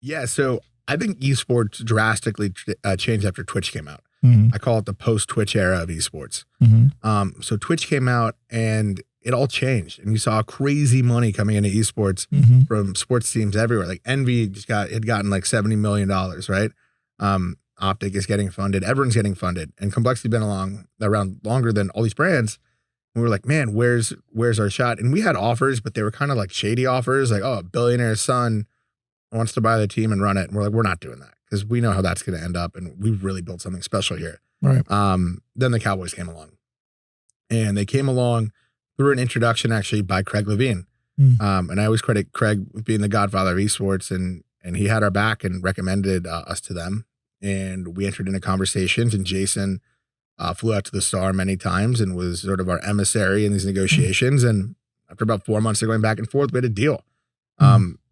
Yeah, so I think esports drastically changed after Twitch came out. Mm-hmm. I call it the post-Twitch era of esports. Mm-hmm. So Twitch came out and it all changed, and you saw crazy money coming into esports Mm-hmm. from sports teams everywhere. Like Envy had gotten like $70 million, right? Optic is getting funded. Everyone's getting funded, and Complexity's been around longer than all these brands. And we were like, man, where's our shot? And we had offers, but they were kind of like shady offers, like, oh, a billionaire's son wants to buy the team and run it. And we're like, we're not doing that because we know how that's going to end up, and we've really built something special here. Right. Then the Cowboys came along, and they came along through an introduction actually by Craig Levine. And I always credit Craig with being the godfather of esports, and he had our back and recommended us to them. And we entered into conversations, and Jason flew out to the Star many times and was sort of our emissary in these negotiations. And after about 4 months of going back and forth, we had a deal.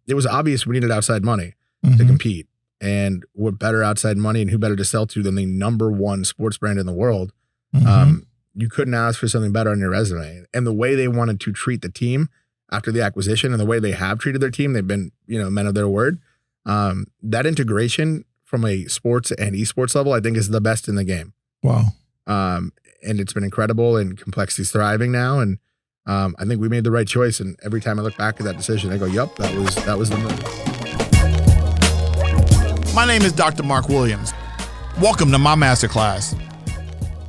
It was obvious we needed outside money to compete. And what better outside money, and who better to sell to than the #1 sports brand in the world? You couldn't ask for something better on your resume. And the way they wanted to treat the team after the acquisition, and the way they have treated their team, they've been, men of their word. That integration from a sports and esports level, I think, is the best in the game. Wow. And it's been incredible, and Complexity's thriving now. And I think we made the right choice. And every time I look back at that decision, I go, yep, that was the move. My name is Dr. Marc Williams. Welcome to my Masterclass.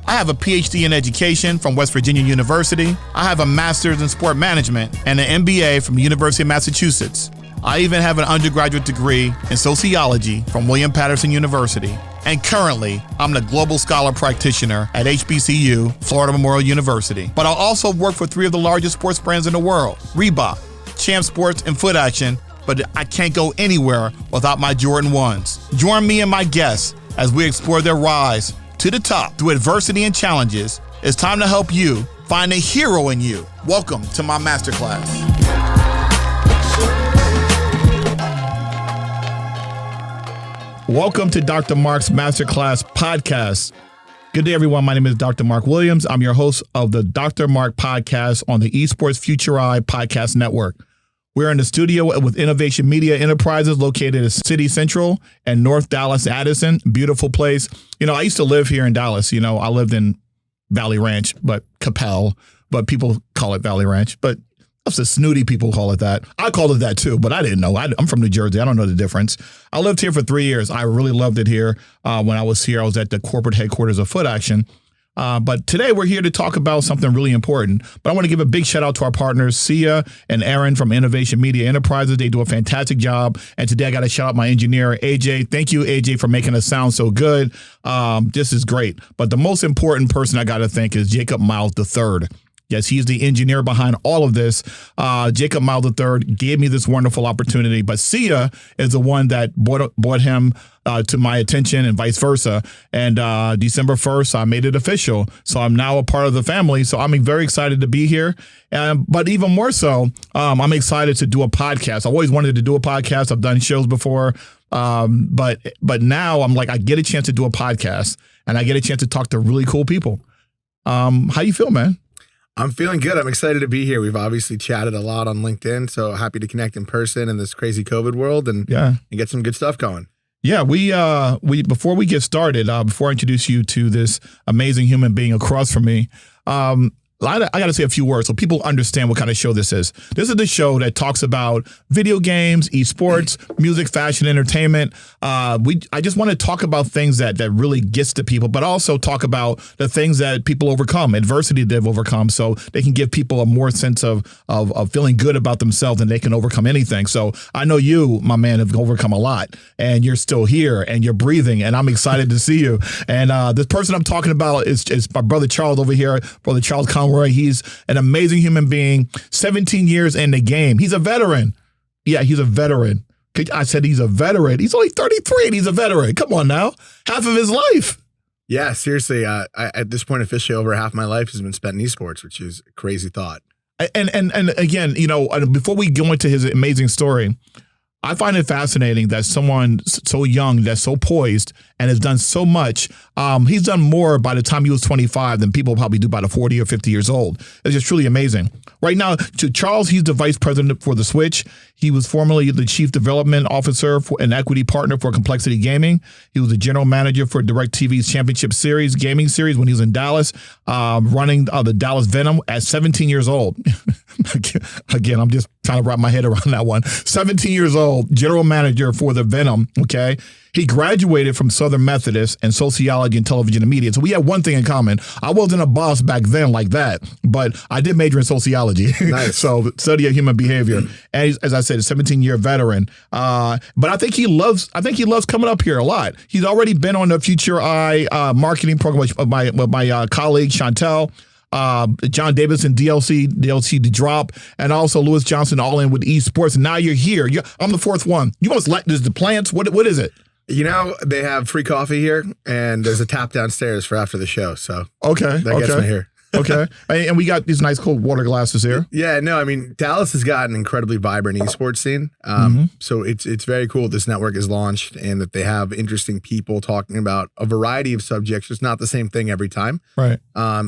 I have a PhD in education from West Virginia University. I have a master's in sport management and an MBA from the University of Massachusetts. I even have an undergraduate degree in sociology from William Patterson University. And currently, I'm the Global Scholar Practitioner at HBCU, Florida Memorial University. But I also work for 3 of the largest sports brands in the world: Reebok, Champ Sports, and Foot Action. But I can't go anywhere without my Jordan 1s. Join me and my guests as we explore their rise to the top through adversity and challenges. It's time to help you find a hero in you. Welcome to my Masterclass. Welcome to Dr. Marc's Masterclass podcast. Good day, everyone. My name is Dr. Marc Williams. I'm your host of the Dr. Marc podcast on the Esports Future Eye podcast network. We're in the studio with Innovation Media Enterprises located at City Central and North Dallas, Addison. Beautiful place. I used to live here in Dallas. I lived in Valley Ranch, but Capel, but people call it Valley Ranch. But that's the snooty people call it that. I called it that too, but I didn't know. I'm from New Jersey. I don't know the difference. I lived here for 3 years. I really loved it here. When I was here, I was at the corporate headquarters of Foot Action. But today we're here to talk about something really important. But I want to give a big shout out to our partners, Sia and Aaron from Innovation Media Enterprises. They do a fantastic job. And today I got to shout out my engineer, AJ. Thank you, AJ, for making us sound so good. This is great. But the most important person I got to thank is Jacob Miles III. Yes, he's the engineer behind all of this. Jacob Miles III gave me this wonderful opportunity, but Sia is the one that brought him to my attention and vice versa. And December 1st, I made it official. So I'm now a part of the family. So I'm very excited to be here. But even more so, I'm excited to do a podcast. I always wanted to do a podcast. I've done shows before. But now I'm like, I get a chance to do a podcast, and I get a chance to talk to really cool people. How you feel, man? I'm feeling good. I'm excited to be here. We've obviously chatted a lot on LinkedIn, so happy to connect in person in this crazy COVID world and get some good stuff going. Yeah, we before we get started, before I introduce you to this amazing human being across from me, I got to say a few words so people understand what kind of show this is. This is the show that talks about video games, esports, music, fashion, entertainment. I just want to talk about things that really gets to people, but also talk about the things that people overcome, adversity they've overcome, so they can give people a more sense of feeling good about themselves and they can overcome anything. So I know you, my man, have overcome a lot, and you're still here and you're breathing, and I'm excited to see you. And this person I'm talking about is my brother Charles over here, brother Charles Conroy. He's an amazing human being, 17 years in the game. He's a veteran. Yeah, he's a veteran. I said he's a veteran. He's only 33 and he's a veteran. Come on now. Half of his life. Yeah, seriously. I, at this point, officially over half my life has been spent in esports, which is a crazy thought. And again, before we go into his amazing story, I find it fascinating that someone so young, that's so poised and has done so much. He's done more by the time he was 25 than people probably do by the 40 or 50 years old. It's just truly amazing. Right now, to Charles, he's the vice president for the Switch. He was formerly the chief development officer for an equity partner for Complexity Gaming. He was the general manager for DirecTV's Championship Series, gaming series when he was in Dallas, running the Dallas Venom at 17 years old. Again, I'm just trying to wrap my head around that one. 17 years old, general manager for the Venom, okay? He graduated from Southern Methodist in sociology and television and media. So we had one thing in common. I wasn't a boss back then like that, but I did major in sociology. Nice. So study of human behavior. And he's, as I said, a 17-year veteran. But I think he loves coming up here a lot. He's already been on the Future Eye marketing program with my colleague Chantel. John Davis and DLC The Drop, and also Lewis Johnson all in with Esports. And now you're here. I'm the fourth one. You must like this, the plants. What is it? You know, they have free coffee here, and there's a tap downstairs for after the show. So that gets me here. Okay. And we got these nice cold water glasses here. Yeah, no, I mean, Dallas has got an incredibly vibrant esports scene. So it's very cool this network is launched and that they have interesting people talking about a variety of subjects. It's not the same thing every time. Right.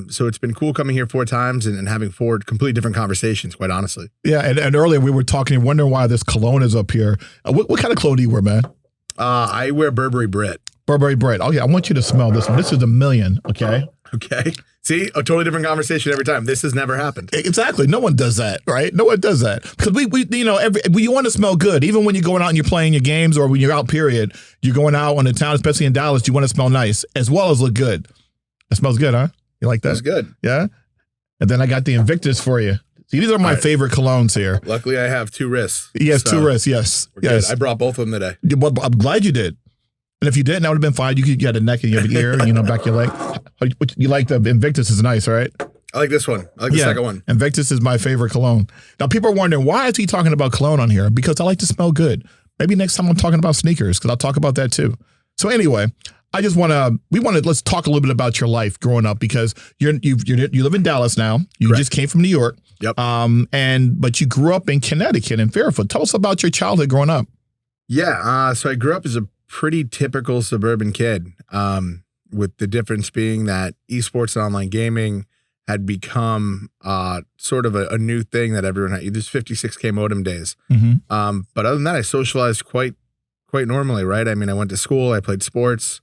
So it's been cool coming here 4 times and having 4 completely different conversations, quite honestly. Yeah, and earlier we were talking, wondering why this cologne is up here. What kind of cologne do you wear, man? I wear Burberry Brit. Burberry Brit. Okay, I want you to smell this one. This is a million, okay? Okay. See, a totally different conversation every time. This has never happened. Exactly. No one does that, right? No one does that. Because we you know, you want to smell good. Even when you're going out and you're playing your games or when you're out, period, you're going out on the town, especially in Dallas, you want to smell nice as well as look good. It smells good, huh? You like that? That's good. Yeah? And then I got the Invictus for you. See, these are my favorite colognes here. Luckily, I have 2 wrists. Yes, so 2 wrists, yes. Yes. Good. I brought both of them today. Well, I'm glad you did. And if you didn't, that would have been fine. You had a neck and you have an ear, you know, back your leg. You like the Invictus is nice, right? I like this one. I like the second one. Invictus is my favorite cologne. Now, people are wondering, why is he talking about cologne on here? Because I like to smell good. Maybe next time I'm talking about sneakers, because I'll talk about that too. So anyway, let's talk a little bit about your life growing up, because you live in Dallas now. You Correct. Just came from New York. Yep. But you grew up in Connecticut, in Fairfield. Tell us about your childhood growing up. Yeah. So I grew up as a pretty typical suburban kid, with the difference being that esports and online gaming had become sort of a new thing that everyone had. There's 56K modem days. But other than that, I socialized quite normally, right? I mean, I went to school, I played sports,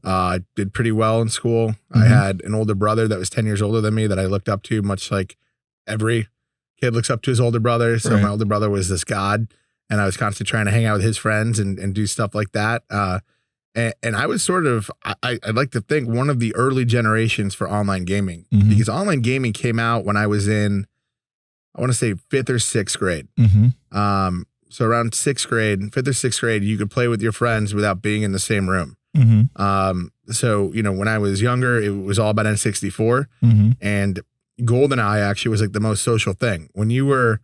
I did pretty well in school. I had an older brother that was 10 years older than me that I looked up to, much like every kid looks up to his older brher. So my older brother was this god, and I was constantly trying to hang out with his friends and do stuff like that. And I was sort of, I'd like to think, one of the early generations for online gaming, because online gaming came out when I was in, I want to say 5th or 6th grade. So around 6th grade, 5th or 6th grade, you could play with your friends without being in the same room. So, you know, when I was younger, it was all about N64, and GoldenEye actually was like the most social thing. When you were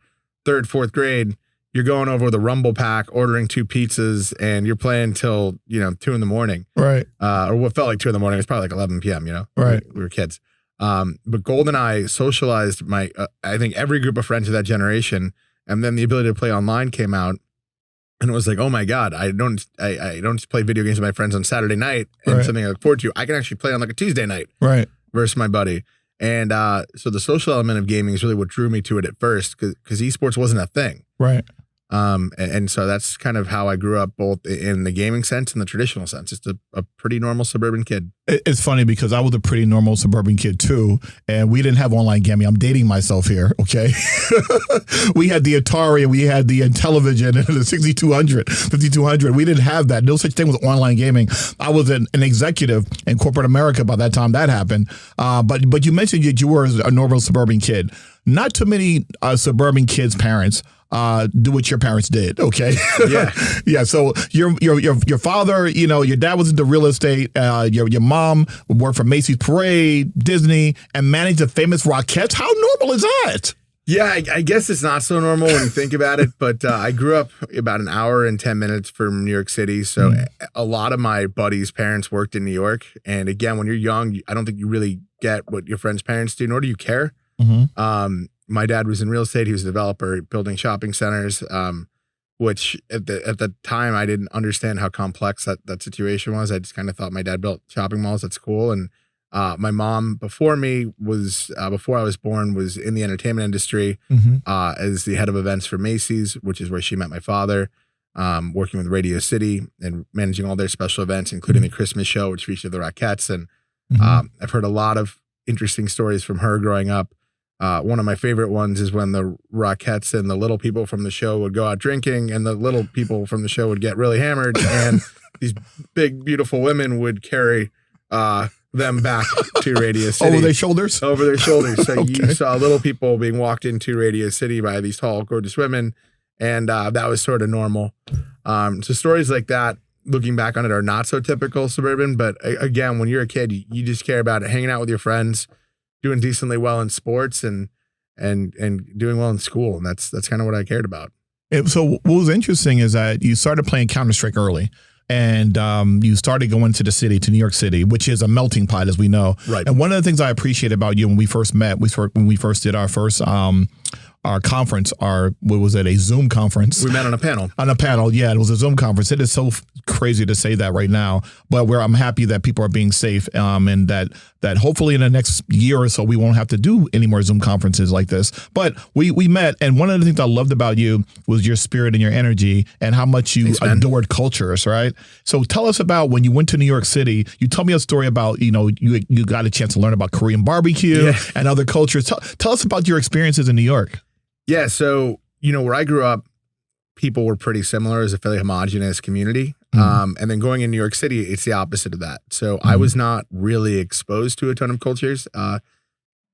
3rd, 4th grade, you're going over the Rumble Pack, ordering 2 pizzas, and you're playing till, 2 in the morning. Right. Or what felt like 2 in the morning. It was probably like 11 p.m., Right. We were kids. But GoldenEye socialized I think every group of friends of that generation. And then the ability to play online came out. And it was like, oh my God, I don't just play video games with my friends on Saturday night and something I look forward to. I can actually play on like a Tuesday night. Right. Versus my buddy. And so the social element of gaming is really what drew me to it at first, because esports wasn't a thing. Right. And so that's kind of how I grew up, both in the gaming sense and the traditional sense. Just a pretty normal suburban kid. It's funny because I was a pretty normal suburban kid too, and we didn't have online gaming. I'm dating myself here, okay? We had the Atari, and we had the television, and the 5200. We didn't have that. No such thing was online gaming. I was an executive in corporate America by that time that happened. But you mentioned that you were a normal suburban kid. Not too many suburban kids' parents do what your parents did. Okay. Yeah. Yeah. So your father, your dad was into real estate. Your mom worked for Macy's Parade, Disney, and managed the famous Rockettes. How normal is that? Yeah, I guess it's not so normal when you think about it, but I grew up about an hour and 10 minutes from New York City. So a lot of my buddies' parents worked in New York. And again, when you're young, I don't think you really get what your friends' parents do, nor do you care. My dad was in real estate. He was a developer building shopping centers. which at the time I didn't understand how complex that situation was. I just kind of thought my dad built shopping malls at school. And my mom before me was, before I was born, was in the entertainment industry as the head of events for Macy's, which is where she met my father, working with Radio City and managing all their special events, including the Christmas show, which featured the Rockettes. And I've heard a lot of interesting stories from her growing up. One of my favorite ones is when the Rockettes and the little people from the show would go out drinking, and the little people from the show would get really hammered, and these big, beautiful women would carry them back to Radio City. Over their shoulders? Over their shoulders. So Okay. you saw little people being walked into Radio City by these tall, gorgeous women, and that was sort of normal. So stories like that, looking back on it, are not so typical suburban, but again, when you're a kid, you just care about it, hanging out with your friends, doing decently well in sports, and doing well in school. And that's kind of what I cared about. So what was interesting is that you started playing Counter-Strike early, and you started going to the city, to New York City, which is a melting pot, as we know. Right. And one of the things I appreciate about you when we first met, when we first did our first our conference, what was it, a Zoom conference? We met on a panel. On a panel, yeah, it was a Zoom conference. It is so crazy to say that right now, but I'm happy that people are being safe, and that hopefully in the next year or so we won't have to do any more Zoom conferences like this. But we met, and one of the things I loved about you was your spirit and your energy, and how much you adored cultures, right? So tell us about when you went to New York City. You told me a story about, you got a chance to learn about Korean barbecue and other cultures. Tell us about your experiences in New York. Yeah, so, where I grew up, people were pretty similar as a fairly homogenous community. And then going in New York City, it's the opposite of that. So I was not really exposed to a ton of cultures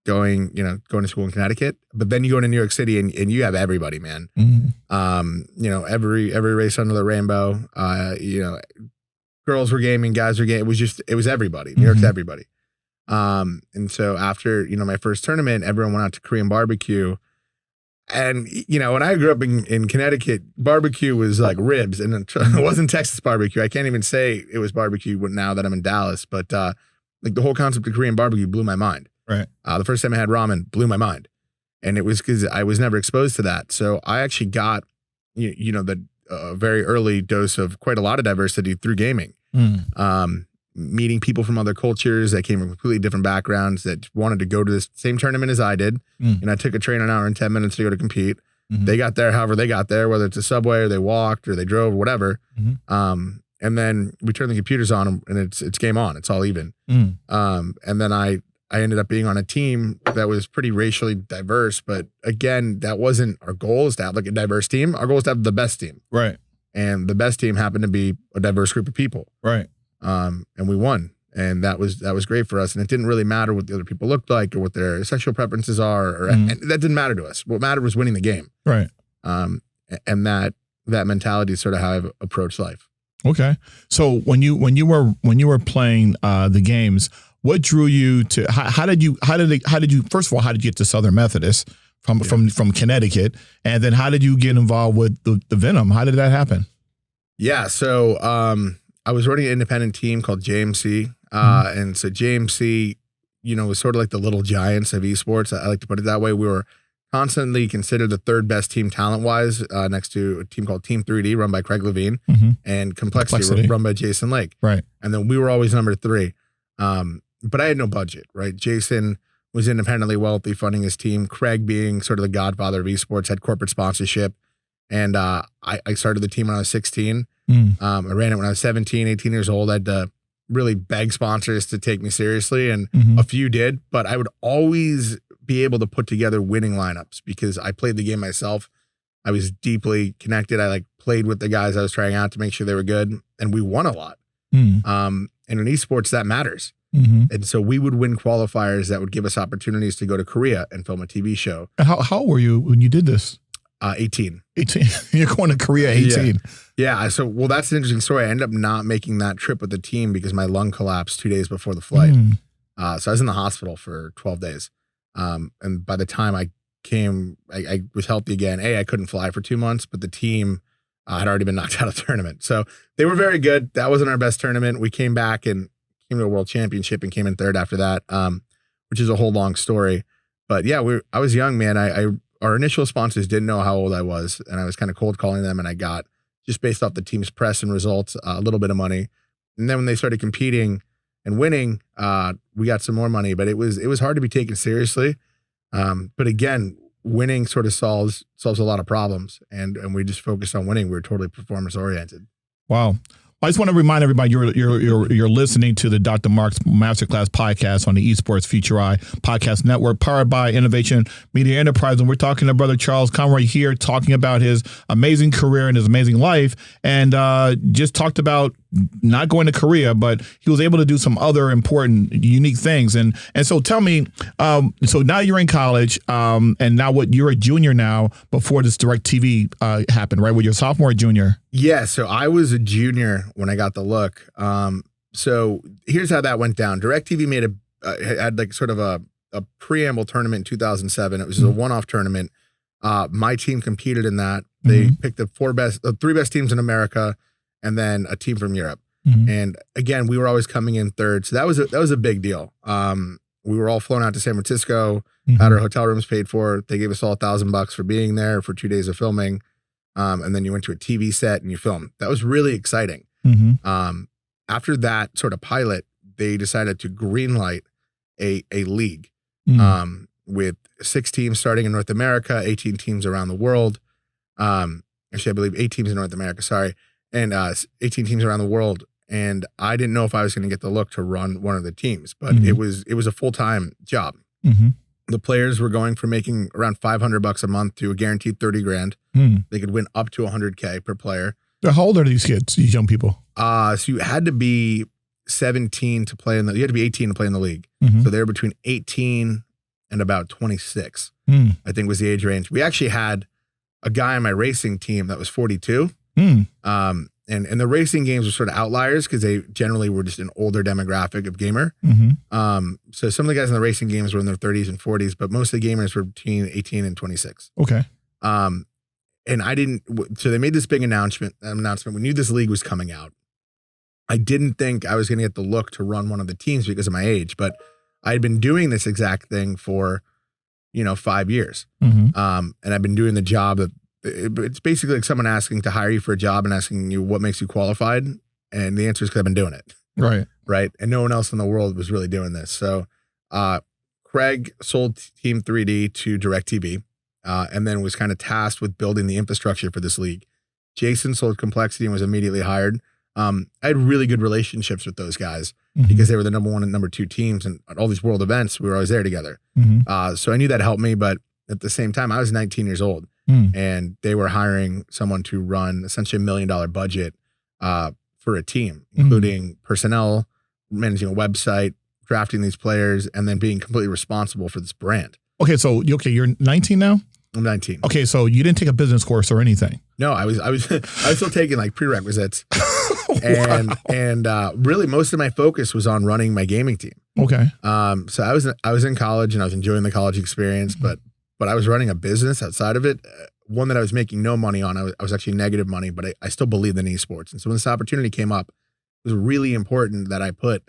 going to school in Connecticut. But then you go to New York City and you have everybody, man. Every race under the rainbow, girls were gaming, guys were gaming. It was everybody. New York's everybody. And so after, my first tournament, everyone went out to Korean barbecue. And, when I grew up in Connecticut, barbecue was like ribs, and it wasn't Texas barbecue. I can't even say it was barbecue now that I'm in Dallas, but like the whole concept of Korean barbecue blew my mind. Right. The first time I had ramen blew my mind. And it was because I was never exposed to that. So I actually got, the very early dose of quite a lot of diversity through gaming. Meeting people from other cultures that came from completely different backgrounds that wanted to go to this same tournament as I did. And I took a train an hour and 10 minutes to go to compete. They got there however they got there, whether it's a subway or they walked or they drove or whatever. And then we turned the computers on and it's game on. It's all even. And then I ended up being on a team that was pretty racially diverse. But again, that wasn't our goal, is to have like a diverse team. Our goal is to have the best team. Right. And the best team happened to be a diverse group of people. Right. And we won, and that was great for us. And it didn't really matter what the other people looked like or what their sexual preferences are, and that didn't matter to us. What mattered was winning the game. Right. And that mentality is sort of how I've approached life. Okay. So when you were playing the games, what drew you to? How did you? First of all, how did you get to Southern Methodist from Connecticut, and then how did you get involved with the Venom? How did that happen? Yeah. So I was running an independent team called JMC. And so JMC, was sort of like the little giants of esports. I like to put it that way. We were constantly considered the third best team talent-wise, next to a team called Team 3D, run by Craig Levine, and Complexity, run by Jason Lake. Right. And then we were always number 3. But I had no budget, right? Jason was independently wealthy, funding his team. Craig, being sort of the godfather of esports, had corporate sponsorship. And I started the team when I was 16. I ran it when I was 17, 18 years old. I had to really beg sponsors to take me seriously, and a few did, but I would always be able to put together winning lineups because I played the game myself. I was deeply connected. I played with the guys I was trying out to make sure they were good, and we won a lot. And in esports, that matters. And so we would win qualifiers that would give us opportunities to go to Korea and film a TV show. And how old were you when you did this? 18. 18. You're going to Korea 18. Yeah. So, well, that's an interesting story. I ended up not making that trip with the team because my lung collapsed 2 days before the flight. So I was in the hospital for 12 days. And by the time I came, I was healthy again. I couldn't fly for 2 months, but the team had already been knocked out of the tournament. So they were very good. That wasn't our best tournament. We came back and came to a world championship and came in third after that, which is a whole long story. But yeah, I was young, man. I our initial sponsors didn't know how old I was, and I was kind of cold calling them, and I got, just based off the team's press and results, a little bit of money. And then when they started competing and winning, we got some more money, but it was hard to be taken seriously. But again, winning sort of solves a lot of problems, and we just focused on winning. We were totally performance oriented. Wow. I just want to remind everybody you're listening to the Dr. Marc's Masterclass podcast on the Esports Future Eye podcast network, powered by Innovation Media Enterprise. And we're talking to Brother Charles Conroy here, talking about his amazing career and his amazing life, and just talked about not going to Korea, but he was able to do some other important, unique things. And so tell me, so now you're in college, and now you're a junior now, before this DirecTV happened, right? Were you a sophomore or junior? Yeah, so I was a junior when I got the look. So here's how that went down. DirecTV had like sort of a preamble tournament in 2007. It was a one-off tournament. My team competed in that. They picked the three best teams in America, and then a team from Europe. And again, we were always coming in third. So that was a big deal. We were all flown out to San Francisco, had our hotel rooms paid for. They gave us all $1,000 for being there for 2 days of filming. And then you went to a TV set and you filmed. That was really exciting. After that sort of pilot, they decided to greenlight a league with 6 teams starting in North America, 18 teams around the world. Actually, I believe 8 teams in North America, sorry. And 18 teams around the world. And I didn't know if I was going to get the look to run one of the teams, but it was a full-time job. The players were going from making around $500 a month to a guaranteed 30 grand. They could win up to 100K per player. How old are these kids, these young people? So you had to be 17 to play you had to be 18 to play in the league. So they were between 18 and about 26, I think was the age range. We actually had a guy on my racing team that was 42. And the racing games were sort of outliers because they generally were just an older demographic of gamer. So some of the guys in the racing games were in their 30s and 40s, but most of the gamers were between 18 and 26. Okay. And so they made this big announcement. We knew this league was coming out. I didn't think I was going to get the look to run one of the teams because of my age, but I had been doing this exact thing for, 5 years. And I've been doing the job that, it's basically like someone asking to hire you for a job and asking you what makes you qualified. And the answer is because I've been doing it. Right. And no one else in the world was really doing this. So Craig sold Team 3D to DirecTV and then was kind of tasked with building the infrastructure for this league. Jason sold Complexity and was immediately hired. I had really good relationships with those guys because they were the number 1 and number 2 teams, and at all these world events, we were always there together. So I knew that helped me, but at the same time, I was 19 years old. And they were hiring someone to run essentially $1 million budget for a team, including personnel, managing a website, drafting these players, and then being completely responsible for this brand. Okay, so you're 19 now? I'm 19. Okay, so you didn't take a business course or anything? No, I was still taking like prerequisites, and really most of my focus was on running my gaming team. Okay. So I was in college and I was enjoying the college experience, but I was running a business outside of it, one that I was making no money on. I was actually negative money, but I still believed in esports. And so when this opportunity came up, it was really important that I put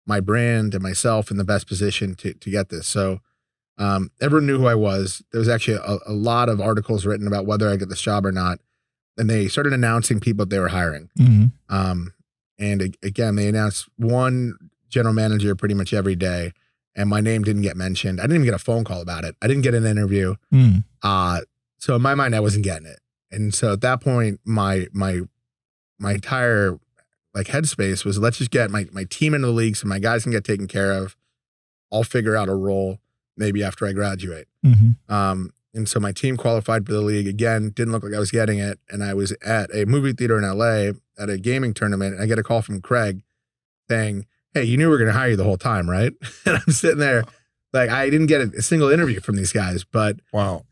my brand and myself in the best position to get this. So everyone knew who I was. There was actually a lot of articles written about whether I get this job or not. And they started announcing people that they were hiring. And again, they announced one general manager pretty much every day. And my name didn't get mentioned. I didn't even get a phone call about it. I didn't get an interview. So in my mind, I wasn't getting it. And so at that point, my entire like headspace was, let's just get my team into the league so my guys can get taken care of. I'll figure out a role maybe after I graduate. And so my team qualified for the league. Again, didn't look like I was getting it. And I was at a movie theater in LA at a gaming tournament. And I get a call from Craig saying, hey, you knew we were going to hire you the whole time, right? And I'm sitting there like, I didn't get a single interview from these guys, but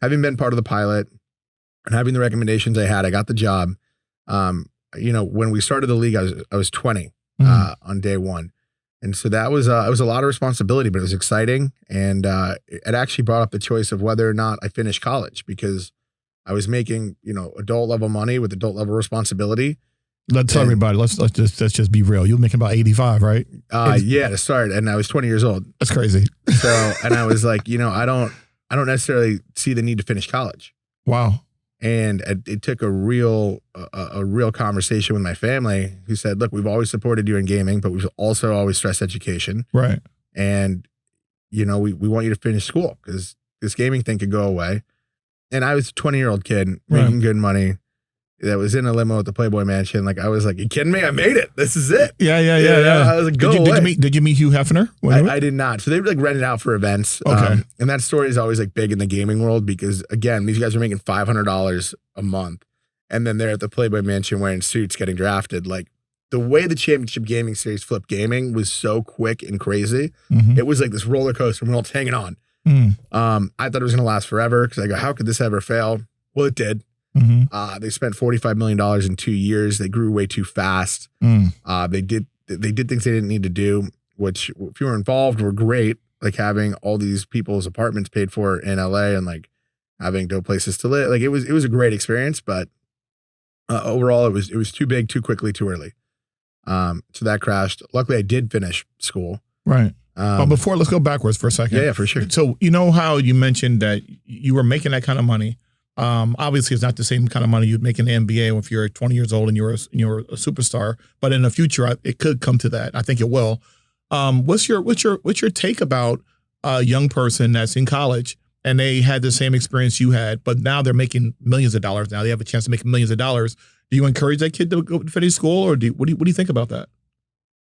having been part of the pilot and having the recommendations I had, I got the job. When we started the league, I was 20 on day one. And so that was, it was a lot of responsibility, but it was exciting. And it actually brought up the choice of whether or not I finished college, because I was making, adult level money with adult level responsibility. Let's tell everybody, let's just be real. You're making about 85, right? Yeah, to start. And I was 20 years old. That's crazy. So, and I was like, I I don't necessarily see the need to finish college. Wow. And it took a real conversation with my family who said, look, we've always supported you in gaming, but we've also always stressed education. Right. And, we want you to finish school because this gaming thing could go away. And I was a 20-year-old kid making good money that was in a limo at the Playboy Mansion. Like, I was like, you kidding me? I made it. This is it. Yeah. I was like, go away. Did you meet Hugh Hefner? I did not. So they would like rent it out for events. Okay. And that story is always like big in the gaming world because, again, these guys are making $500 a month. And then they're at the Playboy Mansion wearing suits getting drafted. Like, the way the Championship Gaming Series flipped gaming was so quick and crazy. Mm-hmm. It was like this roller coaster and we're all hanging on. I thought it was going to last forever because I go, how could this ever fail? Well, it did. Mm-hmm. They spent $45 million in 2 years. They grew way too fast. They did things they didn't need to do, which if you were involved were great. Like having all these people's apartments paid for in LA and like having dope places to live. Like it was a great experience, but overall it was too big, too quickly, too early. So that crashed. Luckily I did finish school. Right. But before, let's go backwards for a second. Yeah, for sure. So you know how you mentioned that you were making that kind of money. Obviously, it's not the same kind of money you'd make in the NBA if you're 20 years old and you're a superstar. But in the future, it could come to that. I think it will. What's your take about a young person that's in college and they had the same experience you had, but now they're making millions of dollars? Now they have a chance to make millions of dollars. Do you encourage that kid to go finish school, or what do you think about that?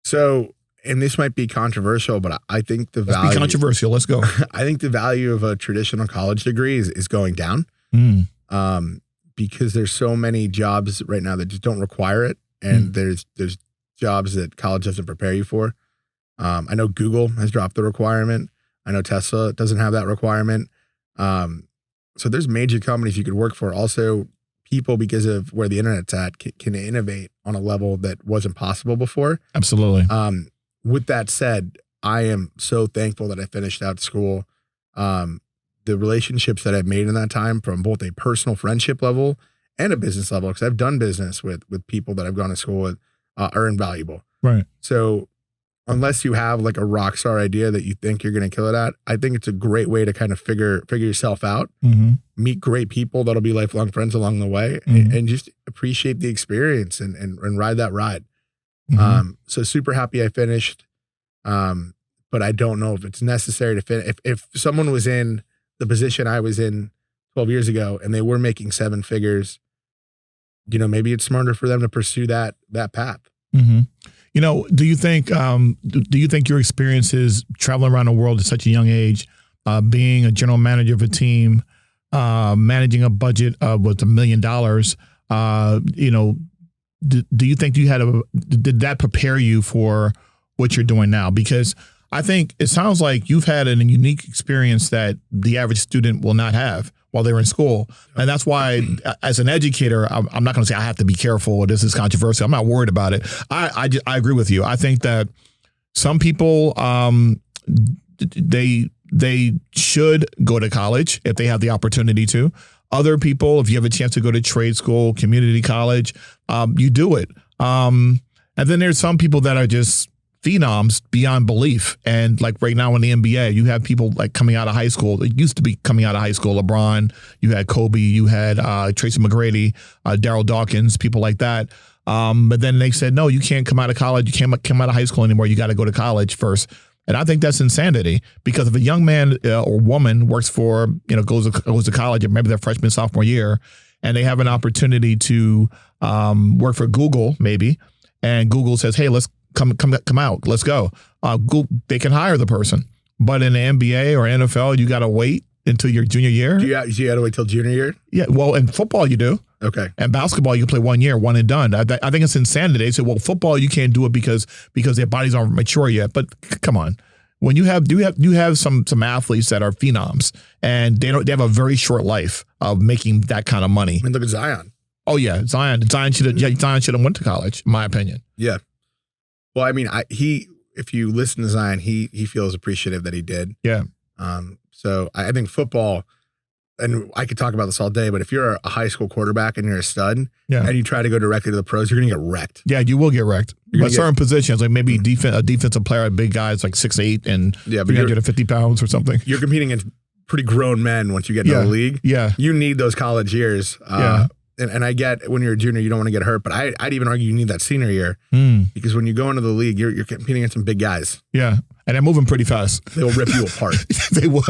So, and this might be controversial, but I think the value. Let's be controversial. Let's go. I think the value of a traditional college degree is going down. Because there's so many jobs right now that just don't require it, and there's jobs that college doesn't prepare you for. I know Google has dropped the requirement. I know Tesla doesn't have that requirement. So there's major companies you could work for. Also, people, because of where the internet's at, can innovate on a level that wasn't possible before. Absolutely. With that said, I am so thankful that I finished out school. The relationships that I've made in that time, from both a personal friendship level and a business level, because I've done business with people that I've gone to school with, are invaluable. Right. So unless you have like a rock star idea that you think you're going to kill it at, I think it's a great way to kind of figure yourself out, meet great people that'll be lifelong friends along the way, and just appreciate the experience and ride that ride. So super happy I finished. But I don't know if it's necessary to finish. If someone was in the position I was in 12 years ago and they were making 7 figures, maybe it's smarter for them to pursue that path. Do you think your experiences traveling around the world at such a young age, being a general manager of a team, managing a budget of $1 million, do you think did that prepare you for what you're doing now? Because I think it sounds like you've had a unique experience that the average student will not have while they're in school. And that's why, as an educator, I'm not going to say I have to be careful. This is controversial. I'm not worried about it. I agree with you. I think that some people, they should go to college if they have the opportunity to. Other people, if you have a chance to go to trade school, community college, you do it. And then there's some people that are just phenoms beyond belief. And like right now in the NBA, you have people like coming out of high school. It used to be coming out of high school. LeBron, you had Kobe, you had Tracy McGrady, Daryl Dawkins, people like that. But then they said, no, you can't come out of college. You can't come out of high school anymore. You got to go to college first. And I think that's insanity, because if a young man or woman works for, goes to college, and maybe their freshman, sophomore year, and they have an opportunity to work for Google, maybe, and Google says, hey, let's come out. Let's go. Google, they can hire the person. But in the NBA or NFL, you got to wait until your junior year. You got to wait till junior year? Yeah. Well, in football, you do. Okay. And basketball, you can play 1 year, one and done. I think it's insanity. They say, well, football, you can't do it because their bodies aren't mature yet. But come on. When you have some athletes that are phenoms, and they have a very short life of making that kind of money. I mean, look at Zion. Oh yeah, Zion should have went to college, in my opinion. Yeah. Well, I mean, if you listen to Zion, he feels appreciative that he did. Yeah. So I think football, and I could talk about this all day, but if you're a high school quarterback and you're a stud, and you try to go directly to the pros, you're going to get wrecked. Yeah, you will get wrecked. But certain positions, like maybe a defensive player, big guys like 6'8" and 350 pounds or something. You're competing against pretty grown men once you get into the league. Yeah. You need those college years. And I get when you're a junior, you don't want to get hurt, but I'd even argue you need that senior year because when you go into the league, you're competing against some big guys. Yeah. And they're moving pretty fast. They'll rip you apart. They will.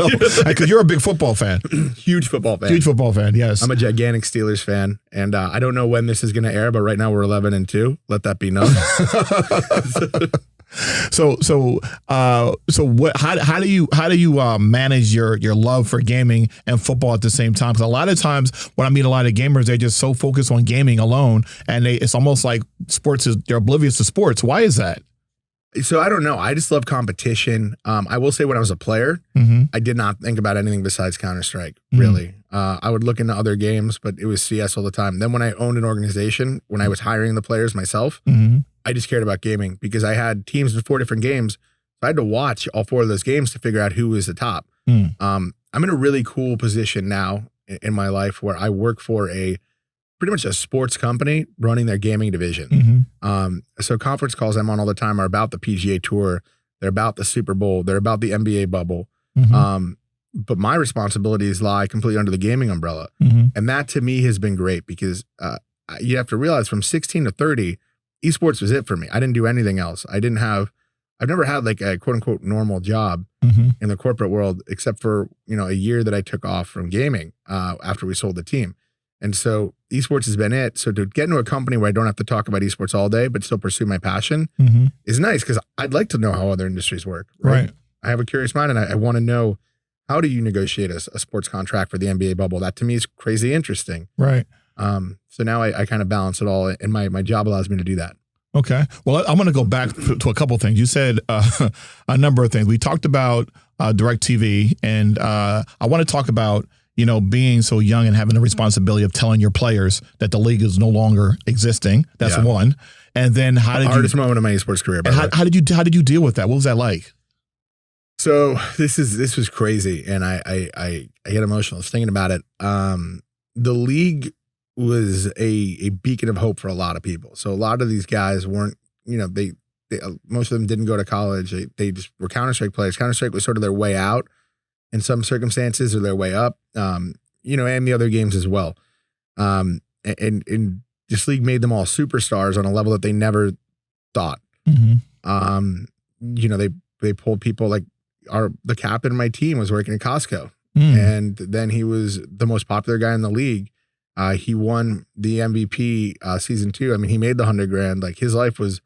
Because you're a big football fan. Huge football fan. Huge football fan, yes. I'm a gigantic Steelers fan. And I don't know when this is going to air, but right now we're 11-2. Let that be known. So what? How do you manage your love for gaming and football at the same time? Because a lot of times when I meet a lot of gamers, they're just so focused on gaming alone, and it's almost like they're oblivious to sports. Why is that? So I don't know. I just love competition. I will say when I was a player, I did not think about anything besides Counter-Strike, really. I would look into other games, but it was CS all the time. Then when I owned an organization, when I was hiring the players myself, I just cared about gaming because I had teams with 4 different games. So I had to watch all 4 of those games to figure out who was the top. I'm in a really cool position now in my life where I work for pretty much a sports company running their gaming division. So conference calls I'm on all the time are about the PGA Tour. They're about the Super Bowl. They're about the NBA bubble. But my responsibilities lie completely under the gaming umbrella. And that to me has been great because you have to realize from 16 to 30, esports was it for me. I didn't do anything else. I've never had like a quote unquote normal job in the corporate world, except for, a year that I took off from gaming after we sold the team. And so esports has been it. So to get into a company where I don't have to talk about esports all day, but still pursue my passion is nice because I'd like to know how other industries work. Right. I have a curious mind and I want to know, how do you negotiate a sports contract for the NBA bubble? That to me is crazy interesting. Right. So now I kind of balance it all and my job allows me to do that. Okay. Well, I'm going to go back to a couple of things. You said a number of things. We talked about DirecTV and I want to talk about being so young and having the responsibility of telling your players that the league is no longer existing. That's one. And then hardest moment of my esports career. How did you deal with that? What was that like? So this was crazy, and I get emotional just thinking about it. The league was a beacon of hope for a lot of people. So a lot of these guys weren't, they most of them didn't go to college. They just were Counter-Strike players. Counter-Strike was sort of their way out in some circumstances or their way up, and the other games as well. And this league made them all superstars on a level that they never thought. They pulled people like the captain of my team was working at Costco. And then he was the most popular guy in the league. He won the MVP season 2. I mean, he made the $100,000. Like his life was,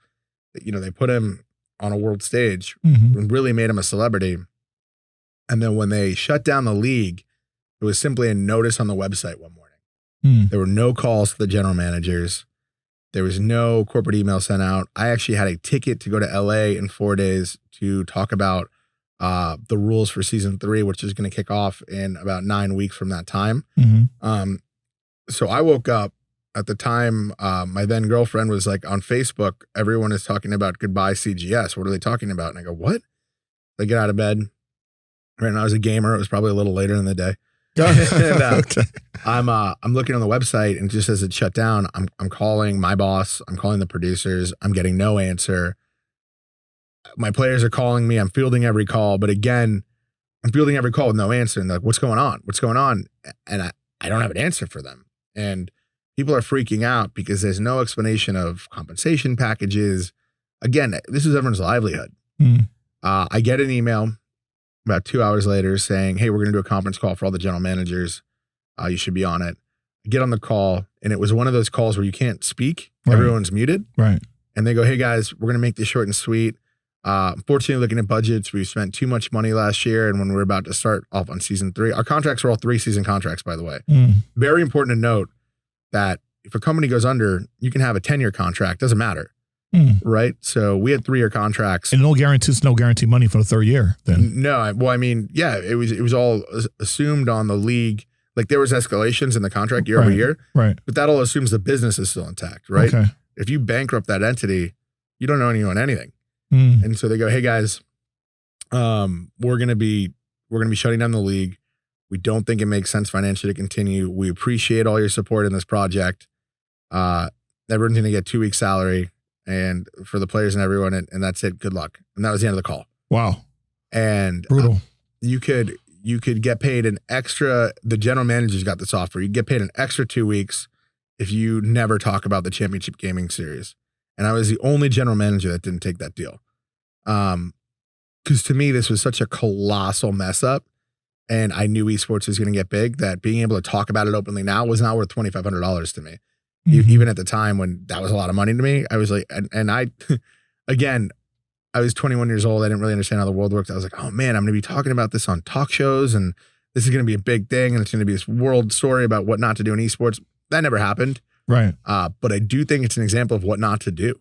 they put him on a world stage and really made him a celebrity. And then when they shut down the league, it was simply a notice on the website one morning. There were no calls to the general managers. There was no corporate email sent out. I actually had a ticket to go to LA in 4 days to talk about the rules for season 3, which is going to kick off in about 9 weeks from that time. So I woke up at the time, my then girlfriend was like on Facebook, everyone is talking about goodbye CGS. What are they talking about? And I go, what? I get out of bed. Right now I was a gamer. It was probably a little later in the day. And, I'm looking on the website and just as it shut down, I'm calling my boss. I'm calling the producers. I'm getting no answer. My players are calling me. I'm fielding every call, but again, I'm fielding every call with no answer. And they're like, what's going on? What's going on? And I don't have an answer for them. And people are freaking out because there's no explanation of compensation packages. Again, this is everyone's livelihood. I get an email about 2 hours later saying, hey, we're going to do a conference call for all the general managers. You should be on it. I get on the call, and it was one of those calls where you can't speak. Right. Everyone's muted. Right. And they go, hey, guys, we're going to make this short and sweet. Unfortunately, looking at budgets, we spent too much money last year. And when we were about to start off on season 3, our contracts were all 3-season contracts, by the way. Very important to note that if a company goes under, you can have a 10-year contract. Doesn't matter. Right. So we had 3-year contracts. And no guarantee money for the 3rd year then. No. Well, I mean, yeah, it was all assumed on the league. Like there was escalations in the contract year over year. Right. But that all assumes the business is still intact. Right. Okay. If you bankrupt that entity, you don't owe anyone anything. And so they go, hey guys, we're going to be shutting down the league. We don't think it makes sense financially to continue. We appreciate all your support in this project. Everyone's going to get 2 weeks salary and for the players and everyone. And that's it. Good luck. And that was the end of the call. Wow. And brutal. You could you could get paid an extra, the general managers got this offer. You get paid an extra 2 weeks if you never talk about the championship gaming series. And I was the only general manager that didn't take that deal. Because to me, this was such a colossal mess up. And I knew esports was going to get big, that being able to talk about it openly now was not worth $2,500 to me. Even at the time when that was a lot of money to me, I was like, and I, again, I was 21 years old. I didn't really understand how the world worked. I was like, oh man, I'm going to be talking about this on talk shows, and this is going to be a big thing, and it's going to be this world story about what not to do in esports. That never happened. Right. But I do think it's an example of what not to do.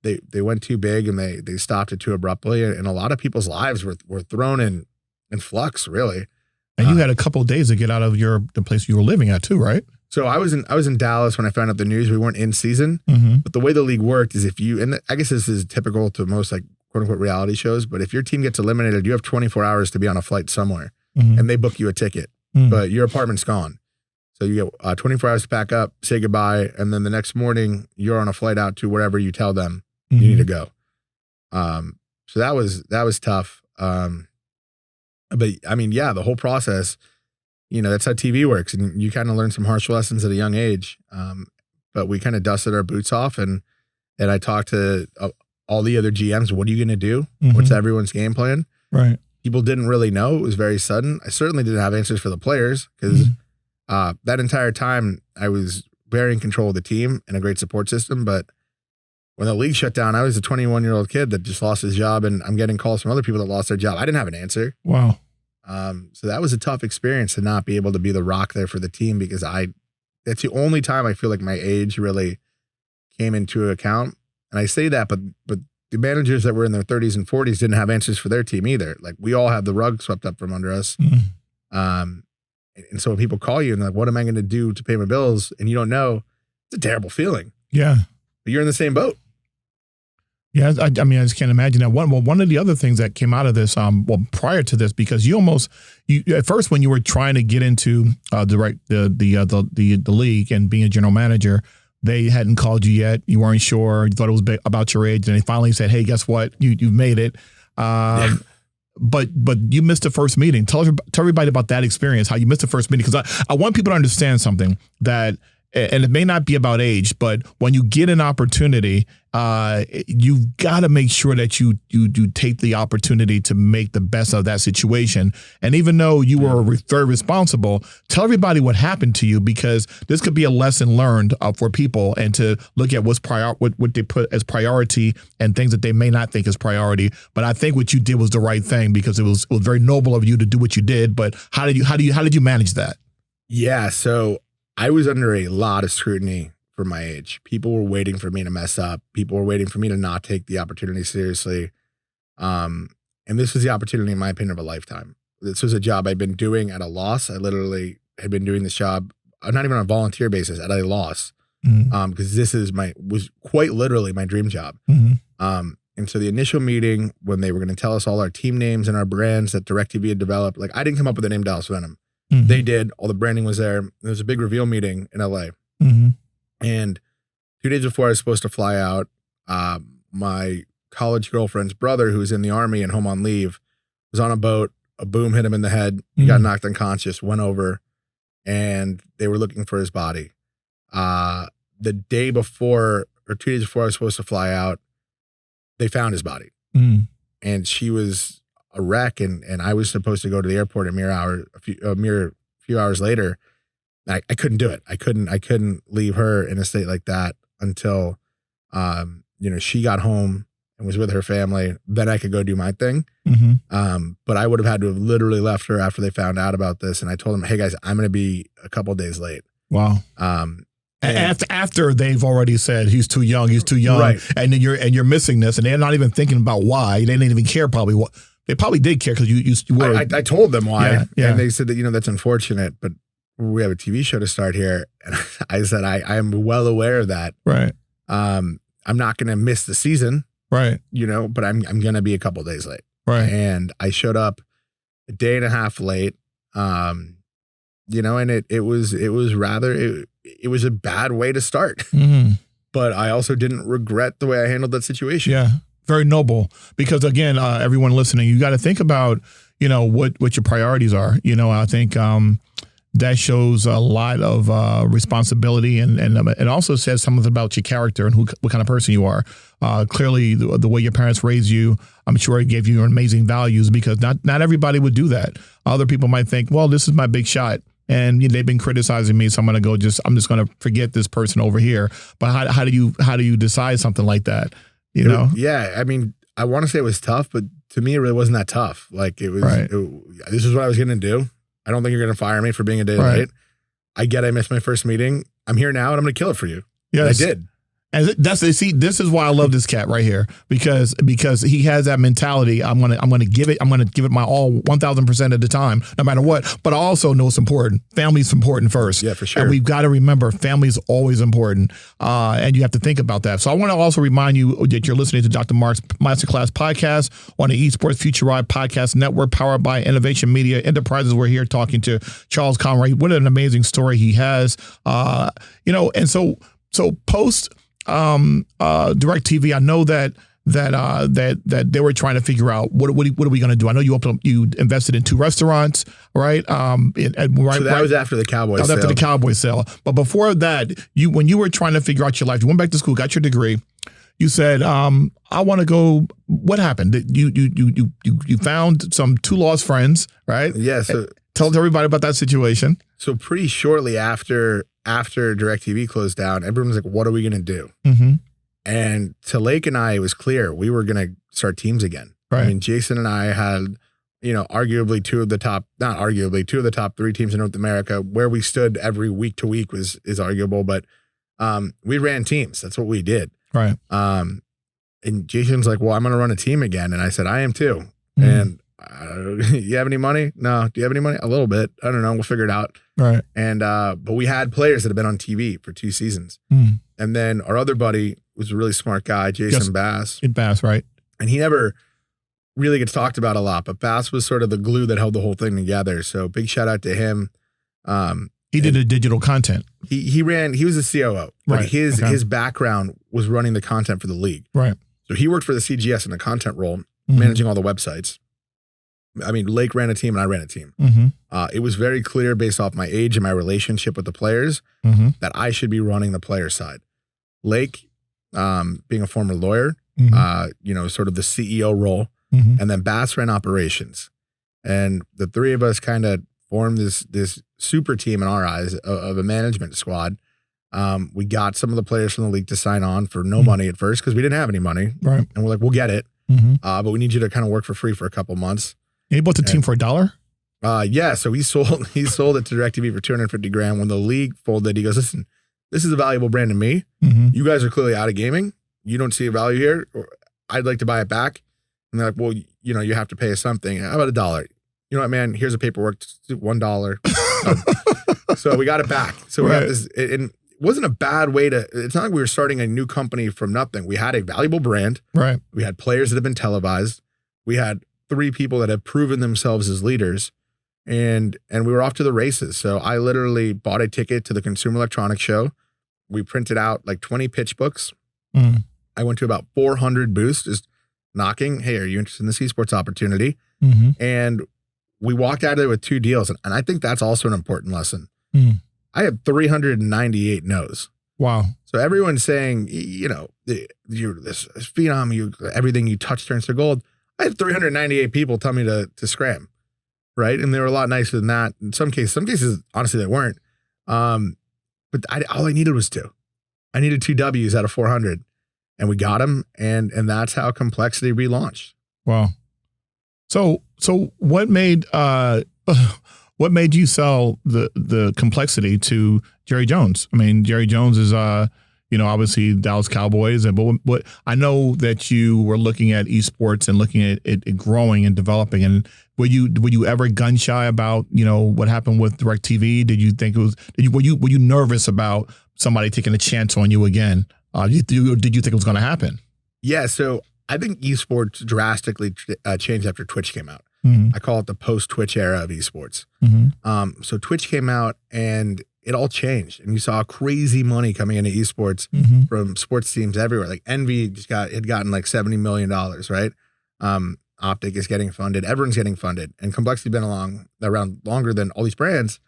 They went too big, and they stopped it too abruptly, and a lot of people's lives were thrown in flux, really. And you had a couple of days to get out of the place you were living at too, right? So I was in Dallas when I found out the news. We weren't in season, but the way the league worked is if you, and I guess this is typical to most like quote unquote reality shows, but if your team gets eliminated, you have 24 hours to be on a flight somewhere, and they book you a ticket, but your apartment's gone. So you get 24 hours to pack up, say goodbye, and then the next morning you're on a flight out to wherever you tell them you need to go. So that was tough. But I mean, yeah, the whole process, that's how TV works, and you kind of learn some harsh lessons at a young age. But we kind of dusted our boots off, and I talked to all the other GMs. What are you going to do? What's everyone's game plan? Right. People didn't really know. It was very sudden. I certainly didn't have answers for the players because that entire time I was very in control of the team and a great support system. But when the league shut down, I was a 21-year-old kid that just lost his job, and I'm getting calls from other people that lost their job. I didn't have an answer. Wow. So that was a tough experience to not be able to be the rock there for the team, because that's the only time I feel like my age really came into account. And I say that, but the managers that were in their 30s and 40s didn't have answers for their team either. Like, we all had the rug swept up from under us. And so when people call you and they're like, what am I going to do to pay my bills? And you don't know, it's a terrible feeling. Yeah. But you're in the same boat. Yeah, I mean, I just can't imagine that. One of the other things that came out of this, prior to this, because you at first when you were trying to get into the league and being a general manager, they hadn't called you yet. You weren't sure. You thought it was about your age, and they finally said, "Hey, guess what? You've made it." But you missed the first meeting. Tell everybody about that experience, how you missed the first meeting, because I want people to understand something that. And it may not be about age, but when you get an opportunity, you've got to make sure that you do take the opportunity to make the best of that situation. And even though you were very responsible, tell everybody what happened to you, because this could be a lesson learned for people, and to look at what they put as priority and things that they may not think is priority. But I think what you did was the right thing, because it was very noble of you to do what you did. But how did you manage that? Yeah, so I was under a lot of scrutiny for my age. People were waiting for me to mess up. People were waiting for me to not take the opportunity seriously. And this was the opportunity, in my opinion, of a lifetime. This was a job I'd been doing at a loss. I literally had been doing this job, not even on a volunteer basis, at a loss. Because this was quite literally my dream job. And so the initial meeting, when they were going to tell us all our team names and our brands that DirecTV had developed, like, I didn't come up with the name Dallas Venom. They did. All the branding was there. There was a big reveal meeting in LA. And 2 days before I was supposed to fly out, my college girlfriend's brother, who was in the Army and home on leave, was on a boat. A boom hit him in the head. He got knocked unconscious, went over, and they were looking for his body. The day before, or 2 days before I was supposed to fly out, they found his body. And she was a wreck, and I was supposed to go to the airport a mere few hours later. I couldn't do it. I couldn't leave her in a state like that until she got home and was with her family. Then I could go do my thing. But I would have had to have literally left her after they found out about this. And I told them, hey guys, I'm going to be a couple of days late. Wow. After they've already said he's too young, right. And then you're missing this, and they're not even thinking about why. They didn't even care probably what. They probably did care, because you were. I told them why, and they said that that's unfortunate, but we have a TV show to start here, and I said I am well aware of that. Right. I'm not going to miss the season. Right. But I'm going to be a couple of days late. Right. And I showed up a day and a half late. And it was a bad way to start. But I also didn't regret the way I handled that situation. Yeah. Very noble, because again, everyone listening, you got to think about, what your priorities are. I think that shows a lot of responsibility, and it also says something about your character and what kind of person you are. Clearly, the way your parents raised you, I'm sure it gave you amazing values, because not everybody would do that. Other people might think, well, this is my big shot, and they've been criticizing me, so I'm just going to forget this person over here. But how do you decide something like that? Yeah, I mean, I want to say it was tough, but to me, it really wasn't that tough. Like it was. Right. This is what I was going to do. I don't think you're going to fire me for being a day late. I get I missed my first meeting. I'm here now, and I'm going to kill it for you. Yes. And I did. And this is why I love this cat right here, because he has that mentality. I'm gonna give it my all 1,000% of the time, no matter what. But I also know it's important. Family's important first. Yeah, for sure. And we've got to remember, family's always important, and you have to think about that. So I want to also remind you that you're listening to Dr. Marc's Masterclass podcast on the Esports Future Ride Podcast Network, powered by Innovation Media Enterprises. We're here talking to Charles Conroy. What an amazing story he has. And so post DirecTV, I know that they were trying to figure out what are we going to do. I know you invested in 2 restaurants, right? So that was after the Cowboys sale. After the Cowboys sale. But before that, when you were trying to figure out your life, you went back to school, got your degree. You said, I want to go. What happened? You found some 2 lost friends, right? Yeah. So tell everybody about that situation. So pretty shortly after DirecTV closed down, everyone was like, what are we going to do? Mm-hmm. And to Lake and I, it was clear we were going to start teams again. Right. I mean, Jason and I had, arguably 2 of the top 3 teams in North America. Where we stood every week to week is arguable, but we ran teams. That's what we did. Right. And Jason's like, well, I'm going to run a team again. And I said, I am too. Mm. And you have any money? No. Do you have any money? A little bit. I don't know. We'll figure it out. Right. And, but we had players that have been on TV for 2 seasons. Mm. And then our other buddy was a really smart guy, Jason Bass. Bass, right. And he never really gets talked about a lot, but Bass was sort of the glue that held the whole thing together. So big shout out to him. He did the digital content. He was a COO. But right. His background was running the content for the league. Right. So he worked for the CGS in the content role, managing all the websites. I mean, Lake ran a team and I ran a team. Mm-hmm. It was very clear based off my age and my relationship with the players that I should be running the player side. Lake, being a former lawyer, sort of the CEO role, and then Bass ran operations. And the 3 of us kind of formed this super team in our eyes of a management squad. We got some of the players from the league to sign on for no money at first because we didn't have any money. Right. And we're like, we'll get it. But we need you to kind of work for free for a couple months. And he bought the team for $1? Yeah. So he sold it to DirecTV for $250,000. When the league folded, he goes, listen, this is a valuable brand to me. You guys are clearly out of gaming. You don't see a value here. Or I'd like to buy it back. And they're like, well, you have to pay us something. How about $1? You know what, man? Here's a paperwork, $1. So we got it back. So we got this. And it wasn't a bad way to. It's not like we were starting a new company from nothing. We had a valuable brand. Right. We had players that have been televised. We had 3 people that have proven themselves as leaders. And we were off to the races. So I literally bought a ticket to the Consumer Electronics Show. We printed out like 20 pitch books. I went to about 400 booths, just knocking, hey, are you interested in this esports opportunity? And we walked out of there with 2 deals. And I think that's also an important lesson. I had 398 no's. Wow. So everyone's saying, you're this phenom, everything you touch turns to gold. I had 398 people tell me to scram. Right. And they were a lot nicer than that. In some cases, honestly, they weren't. But all I needed was 2. I needed 2 W's out of 400 and we got them. And that's how Complexity relaunched. Wow. So what made you sell the Complexity to Jerry Jones? I mean, Jerry Jones is, obviously Dallas Cowboys. But what I know that you were looking at esports and looking at it growing and developing. And were you ever gun shy about, what happened with DirecTV? Did you think were you nervous about somebody taking a chance on you again? Did you think it was going to happen? Yeah. So I think esports drastically changed after Twitch came out. I call it the post-Twitch era of esports. So Twitch came out and it all changed. And you saw crazy money coming into esports from sports teams everywhere. Like Envy had gotten like $70 million, right? Optic is getting funded. Everyone's getting funded. And Complexity's been around longer than all these brands.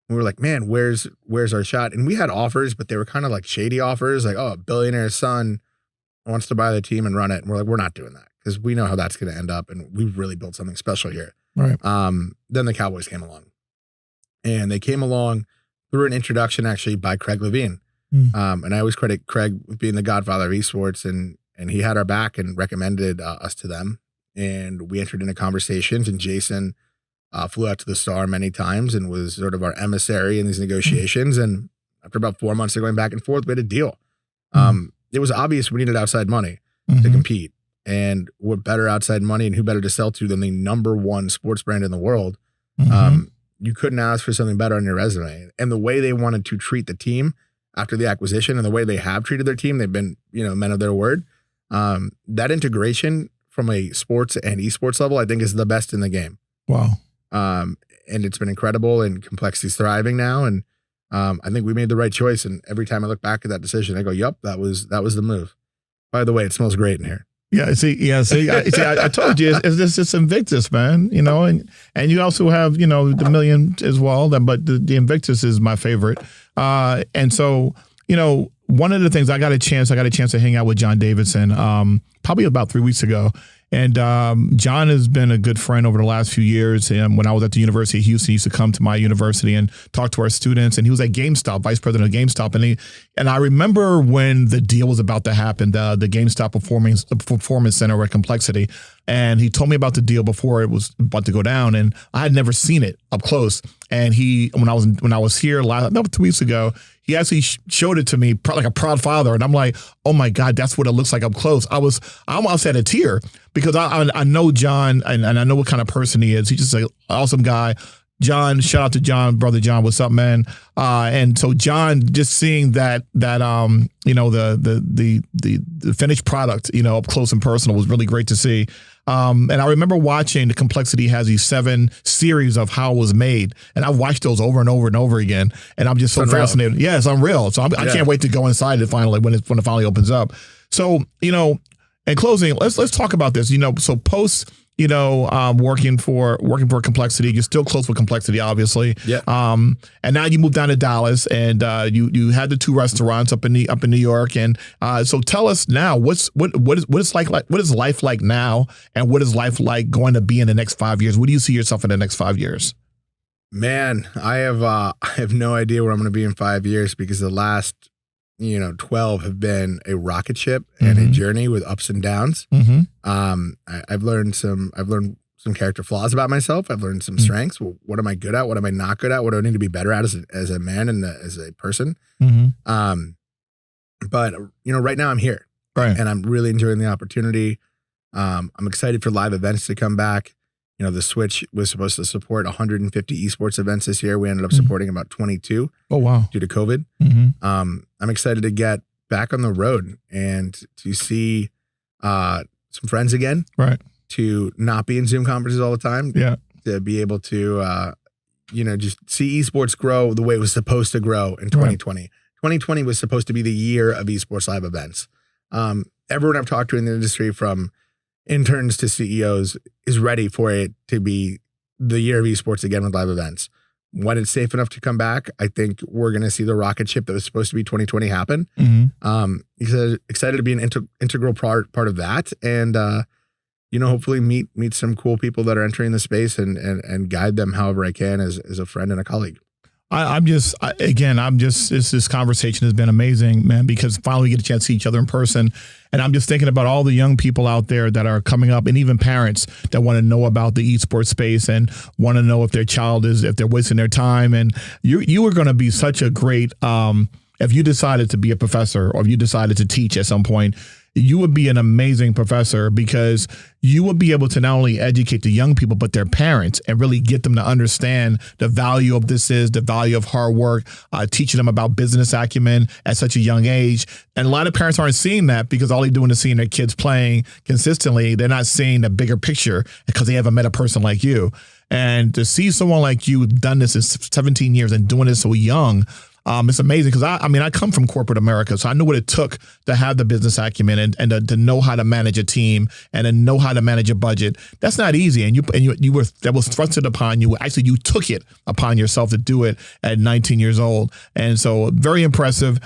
And we were like, man, where's our shot? And we had offers, but they were kind of like shady offers. Like, oh, a billionaire's son wants to buy the team and run it. And we're like, we're not doing that because we know how that's going to end up. And we've really built something special here. Right. Then the Cowboys came along. And they came along through an introduction actually by Craig Levine. And I always credit Craig with being the godfather of esports, and he had our back and recommended us to them. And we entered into conversations, and Jason flew out to the Star many times and was sort of our emissary in these negotiations. And after about 4 months of going back and forth, we had a deal. It was obvious we needed outside money to compete. And what better outside money and who better to sell to than the #1 sports brand in the world? You couldn't ask for something better on your resume. And the way they wanted to treat the team after the acquisition and the way they have treated their team, they've been, men of their word. That integration from a sports and esports level, I think is the best in the game. Wow. And it's been incredible, and Complexity's thriving now. And I think we made the right choice. And every time I look back at that decision, I go, yep, that was the move. By the way, it smells great in here. Yeah, I told you, it's just Invictus, man, and you also have, the Million as well, but the Invictus is my favorite. And so, one of the things I got a chance to hang out with John Davidson, probably about 3 weeks ago. And John has been a good friend over the last few years. And when I was at the University of Houston, he used to come to my university and talk to our students. And he was at GameStop, vice president of GameStop. And I remember when the deal was about to happen, the GameStop Performance Center at Complexity. And he told me about the deal before it was about to go down, and I had never seen it up close. And when I was here 2 weeks ago, he actually showed it to me like a proud father, and I'm like, oh my God, that's what it looks like up close. I almost had a tear because I know John, and I know what kind of person he is. He's just an awesome guy. John, shout out to John, brother John, what's up, man? And so John, just seeing that the finished product, up close and personal was really great to see. And I remember watching the Complexity has these 7 series of how it was made, and I've watched those over and over and over again, and I'm just so fascinated. Yeah, it's unreal. So I can't wait to go inside it finally when it finally opens up. So in closing, let's talk about this. So post. Working for Complexity, you're still close with Complexity, obviously. Yeah. And now you moved down to Dallas, and you had the 2 restaurants up in New York. And so tell us now, what is life like now, and what is life like going to be in the next 5 years? What do you see yourself in the next 5 years? Man, I have no idea where I'm going to be in 5 years, because the last 12 have been a rocket ship and a journey with ups and downs. I've learned some character flaws about myself. I've learned some strengths. Well, what am I good at? What am I not good at? What do I need to be better at as a man and as a person? But right now I'm here, and I'm really enjoying the opportunity. I'm excited for live events to come back. The Switch was supposed to support 150 esports events this year. We ended up supporting about 22. Oh, wow. Due to COVID. I'm excited to get back on the road and to see some friends again. Right. To not be in Zoom conferences all the time. Yeah. To be able to, just see esports grow the way it was supposed to grow in 2020. 2020 was supposed to be the year of esports live events. Everyone I've talked to in the industry, from interns to CEOs, is ready for it to be the year of esports again with live events. When it's safe enough to come back, I think we're going to see the rocket ship that was supposed to be 2020 happen. Excited to be an integral part of that, and hopefully meet some cool people that are entering the space and guide them however I can as a friend and a colleague. This conversation has been amazing, man, because finally we get a chance to see each other in person. And I'm just thinking about all the young people out there that are coming up, and even parents that want to know about the esports space and want to know if their child if they're wasting their time. And you are going to be such a great, if you decided to be a professor, or if you decided to teach at some point, you would be an amazing professor, because you would be able to not only educate the young people, but their parents, and really get them to understand the value of the value of hard work, teaching them about business acumen at such a young age. And a lot of parents aren't seeing that, because all they're doing is seeing their kids playing consistently. They're not seeing the bigger picture, because they haven't met a person like you. And to see someone like you who've done this in 17 years and doing this so young, It's amazing because I come from corporate America, so I know what it took to have the business acumen and to know how to manage a team and to know how to manage a budget. That's not easy, and you were that was thrusted upon you. Actually, you took it upon yourself to do it at 19 years old, and so very impressive.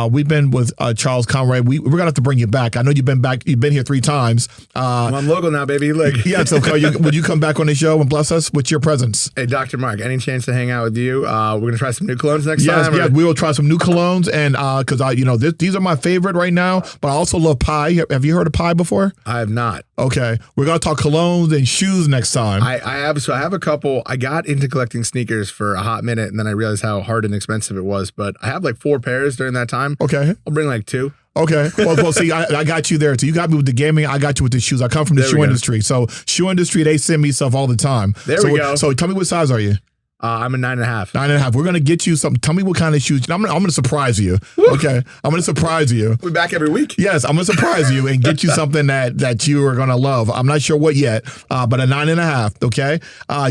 We've been with Charles Conroy. We're gonna have to bring you back. I know you've been back. You've been here 3 times. I'm local now, baby. Like, yeah. So would you come back on the show and bless us with your presence? Hey, Dr. Marc, any chance to hang out with you? We're gonna try some new colognes next time. Yes, we will try some new colognes, and because these are my favorite right now. But I also love pie. Have you heard of pie before? I have not. Okay, we're gonna talk colognes and shoes next time. I have a couple. I got into collecting sneakers for a hot minute, and then I realized how hard and expensive it was. But I have like 4 pairs during that time. Okay, I'll bring like 2. Okay. Well, see, I got you there. So you got me with the gaming. I got you with the shoes. I come from the shoe industry. So shoe industry, they send me stuff all the time. There we go. So tell me what size are you? I'm a 9.5. 9.5. We're gonna get you something. Tell me what kind of shoes. I'm gonna surprise you. Okay, I'm gonna surprise you. We're back every week. Yes, I'm gonna surprise you and get you something that you are gonna love. I'm not sure what yet, but a 9.5. Okay.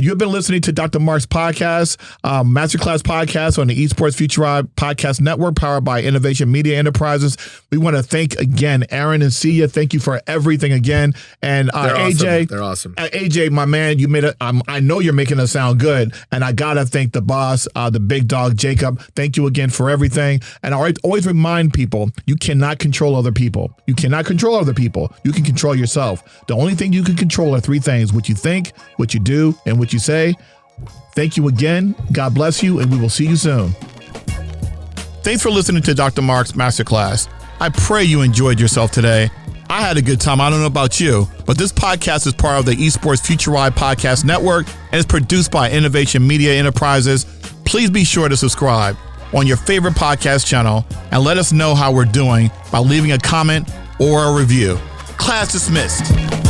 You have been listening to Dr. Marc's podcast, Masterclass podcast on the Esports Future Podcast Network, powered by Innovation Media Enterprises. We want to thank again Aaron and Sia. Thank you for everything again. And AJ, they're awesome. AJ, my man, you made it. I know you're making us sound good, and I gotta thank the boss, the big dog, Jacob. Thank you again for everything. And I always remind people, you cannot control other people. You cannot control other people. You can control yourself. The only thing you can control are 3 things: what you think, what you do, and what you say. Thank you again. God bless you, and we will see you soon. Thanks for listening to Dr. Marc's Masterclass. I pray you enjoyed yourself today. I had a good time. I don't know about you, but this podcast is part of the Esports Future Podcast Network and is produced by Innovation Media Enterprises. Please be sure to subscribe on your favorite podcast channel and let us know how we're doing by leaving a comment or a review. Class dismissed.